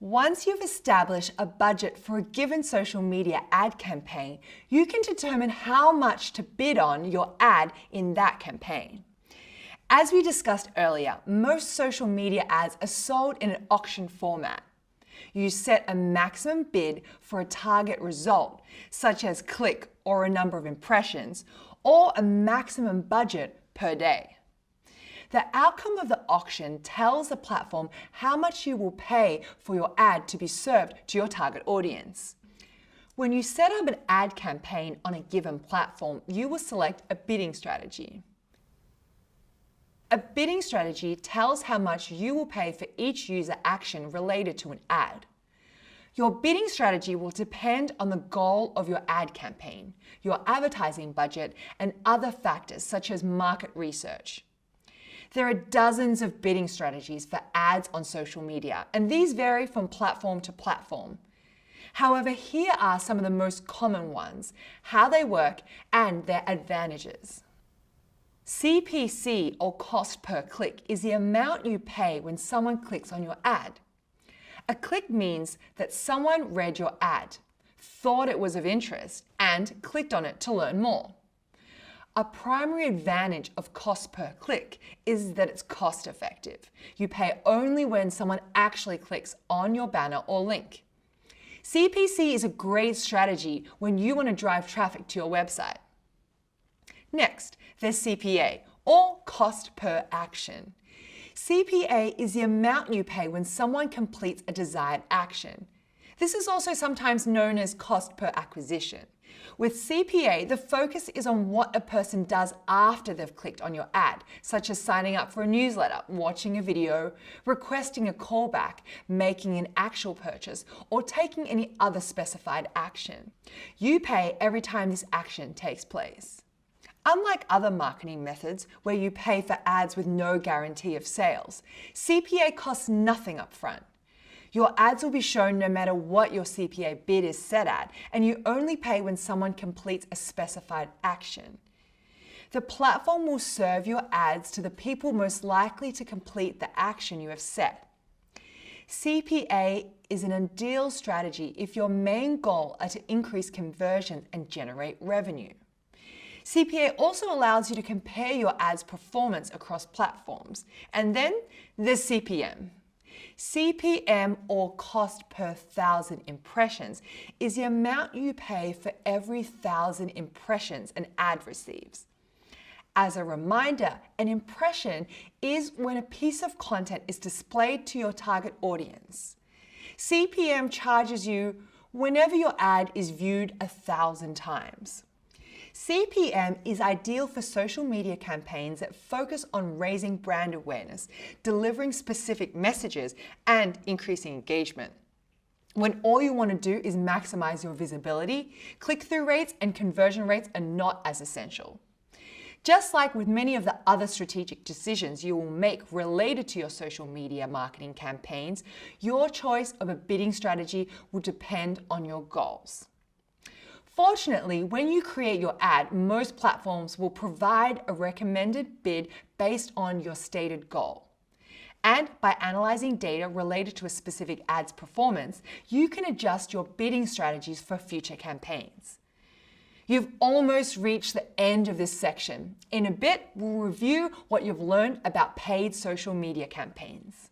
Once you've established a budget for a given social media ad campaign, you can determine how much to bid on your ad in that campaign. As we discussed earlier, most social media ads are sold in an auction format. You set a maximum bid for a target result, such as click or a number of impressions, or a maximum budget per day. The outcome of the auction tells the platform how much you will pay for your ad to be served to your target audience. When you set up an ad campaign on a given platform, you will select a bidding strategy. A bidding strategy tells how much you will pay for each user action related to an ad. Your bidding strategy will depend on the goal of your ad campaign, your advertising budget, and other factors such as market research. There are dozens of bidding strategies for ads on social media, and these vary from platform to platform. However, here are some of the most common ones, how they work, and their advantages. CPC, or cost per click, is the amount you pay when someone clicks on your ad. A click means that someone read your ad, thought it was of interest, and clicked on it to learn more. A primary advantage of cost per click is that it's cost effective. You pay only when someone actually clicks on your banner or link. CPC is a great strategy when you want to drive traffic to your website. Next, there's CPA, or cost per action. CPA is the amount you pay when someone completes a desired action. This is also sometimes known as cost per acquisition. With CPA, the focus is on what a person does after they've clicked on your ad, such as signing up for a newsletter, watching a video, requesting a callback, making an actual purchase, or taking any other specified action. You pay every time this action takes place. Unlike other marketing methods where you pay for ads with no guarantee of sales, CPA costs nothing upfront. Your ads will be shown no matter what your CPA bid is set at, and you only pay when someone completes a specified action. The platform will serve your ads to the people most likely to complete the action you have set. CPA is an ideal strategy if your main goal are to increase conversion and generate revenue. CPA also allows you to compare your ads' performance across platforms. And then there's CPM. CPM, or cost per 1,000 impressions, is the amount you pay for every 1,000 impressions an ad receives. As a reminder, an impression is when a piece of content is displayed to your target audience. CPM charges you whenever your ad is viewed 1,000 times. CPM is ideal for social media campaigns that focus on raising brand awareness, delivering specific messages, and increasing engagement. When all you want to do is maximize your visibility, click-through rates and conversion rates are not as essential. Just like with many of the other strategic decisions you will make related to your social media marketing campaigns, your choice of a bidding strategy will depend on your goals. Fortunately, when you create your ad, most platforms will provide a recommended bid based on your stated goal. And by analyzing data related to a specific ad's performance, you can adjust your bidding strategies for future campaigns. You've almost reached the end of this section. In a bit, we'll review what you've learned about paid social media campaigns.